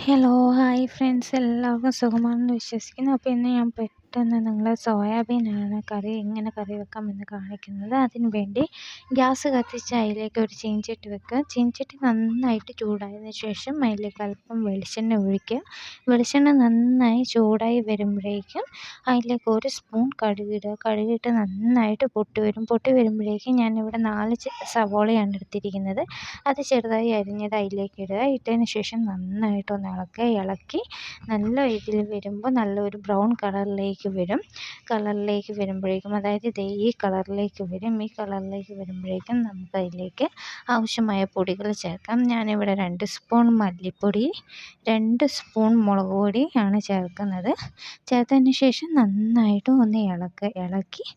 Hello, hi friends, എല്ലാവർക്കും സുഖമാണെന്ന് വിശ്വസിക്കുന്നു. അപ്പോൾ ഇന്ന് ഞാൻ പെട്ടെന്ന് നിങ്ങളെ സോയാബീനാണ് എങ്ങനെ കറി വെക്കാമെന്ന് കാണിക്കുന്നത്. അതിന് വേണ്ടി ഗ്യാസ് കത്തിച്ച് അതിലേക്ക് ഒരു ചീനച്ചട്ടി വെക്കുക. ചീനച്ചട്ടി നന്നായിട്ട് ചൂടായതിന് ശേഷം അതിലേക്ക് അല്പം വെളിച്ചെണ്ണ ഒഴിക്കുക. വെളിച്ചെണ്ണ നന്നായി ചൂടായി വരുമ്പോഴേക്കും അതിലേക്ക് ഒരു സ്പൂൺ കടുകിടുക. കടുകിട്ട് നന്നായിട്ട് പൊട്ടി വരുമ്പോഴേക്കും ഞാനിവിടെ 4 സവോളയാണ് എടുത്തിരിക്കുന്നത്. അത് ചെറുതായി അരിഞ്ഞത് അതിലേക്ക് ഇടുക. ഇട്ടതിന് ശേഷം നന്നായിട്ടൊന്ന് ഇളക്കി നല്ല ഇതിൽ വരുമ്പോൾ നല്ലൊരു ബ്രൗൺ കളറിലേക്ക് വരുമ്പോഴേക്കും, അതായത് ഈ കളറിലേക്ക് വരും. ഈ കളറിലേക്ക് വരുമ്പോഴേക്കും നമുക്ക് അതിലേക്ക് ആവശ്യമായ പൊടികൾ ചേർക്കാം. ഞാനിവിടെ 2 സ്പൂൺ മല്ലിപ്പൊടി, 2 സ്പൂൺ മുളക് പൊടിയാണ് ചേർക്കുന്നത്. ചേർത്തതിന് ശേഷം നന്നായിട്ട് ഒന്ന് ഇളക്കി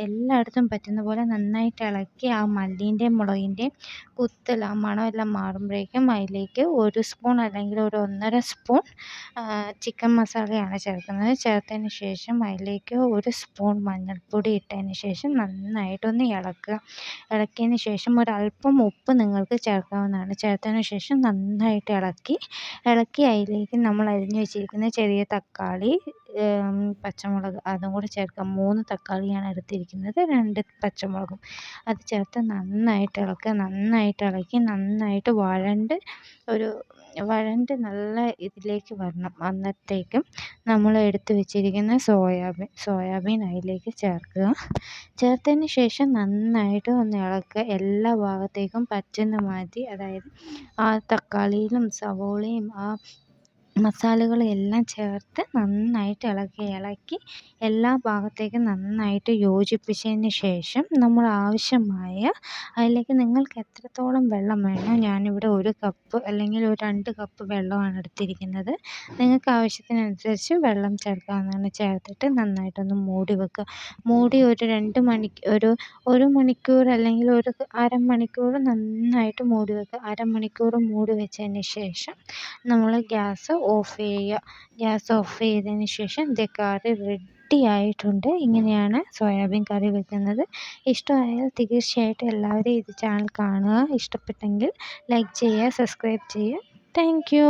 എല്ലായിടത്തും പറ്റുന്ന പോലെ നന്നായിട്ട് ഇളക്കി ആ മല്ലീൻ്റെയും മുളകിൻ്റെയും കുത്തൽ ആ മണമെല്ലാം മാറുമ്പോഴേക്കും അതിലേക്ക് 1 സ്പൂൺ അല്ലെങ്കിൽ ഒരു 1.5 സ്പൂൺ ചിക്കൻ മസാലയാണ് ചേർക്കുന്നത്. ചേർത്തതിന് ശേഷം അതിലേക്ക് 1 സ്പൂൺ മഞ്ഞൾപ്പൊടി ഇട്ടതിന് ശേഷം നന്നായിട്ടൊന്ന് ഇളക്കിയതിന് ശേഷം ഒരല്പം ഉപ്പ് നിങ്ങൾക്ക് ചേർക്കാവുന്നതാണ്. ചേർത്തതിന് ശേഷം നന്നായിട്ട് ഇളക്കി അതിലേക്ക് നമ്മൾ അരിഞ്ഞു വെച്ചിരിക്കുന്ന ചെറിയ തക്കാളി, പച്ചമുളക് അതും കൂടി ചേർക്കാം. 3 തക്കാളിയാണ് എടുത്തിരിക്കുന്നത്, 2 പച്ചമുളകും അത് ചേർത്ത് നന്നായിട്ട് ഇളക്കി നന്നായിട്ട് വഴണ്ട് നല്ല ഇതിലേക്ക് വരണം. അന്നത്തേക്കും നമ്മൾ എടുത്ത് വെച്ചിരിക്കുന്ന സോയാബീൻ അതിലേക്ക് ചേർക്കുക. ചേർത്തതിന് ശേഷം നന്നായിട്ട് ഒന്ന് ഇളക്കുക. എല്ലാ ഭാഗത്തേക്കും പറ്റുന്ന മാതിരി, അതായത് ആ തക്കാളിയിലും സവോളയും ആ മസാലകളും എല്ലാം ചേർത്ത് നന്നായിട്ട് ഇളക്കി എല്ലാ ഭാഗത്തേക്കും നന്നായിട്ട് യോജിപ്പിച്ചതിന് ശേഷം നമ്മൾ ആവശ്യമായ അതിലേക്ക് നിങ്ങൾക്ക് എത്രത്തോളം വെള്ളം വേണോ, ഞാനിവിടെ 1 കപ്പ് അല്ലെങ്കിൽ ഒരു 2 കപ്പ് വെള്ളമാണ് എടുത്തിരിക്കുന്നത്. നിങ്ങൾക്ക് ആവശ്യത്തിനനുസരിച്ച് വെള്ളം ചേർക്കാവുന്നതാണ്. ചേർത്തിട്ട് നന്നായിട്ടൊന്ന് മൂടി വെക്കുക. മൂടി ഒരു മണിക്കൂർ അല്ലെങ്കിൽ ഒരു അരമണിക്കൂർ നന്നായിട്ട് മൂടി വെക്കുക. അരമണിക്കൂർ മൂടി വെച്ചതിന് ശേഷം നമ്മൾ ഗ്യാസ് ഓഫ് ചെയ്യുക. ഗ്യാസ് ഓഫ് ചെയ്തതിന് ശേഷം കറി റെഡി ആയിട്ടുണ്ട്. ഇങ്ങനെയാണ് സോയാബീൻ കറി വെക്കുന്നത്. ഇഷ്ടമായാൽ തീർച്ചയായിട്ടും എല്ലാവരും ഇത് ചാനൽ കാണുക. ഇഷ്ടപ്പെട്ടെങ്കിൽ ലൈക്ക് ചെയ്യുക, സബ്സ്ക്രൈബ് ചെയ്യുക. Thank you.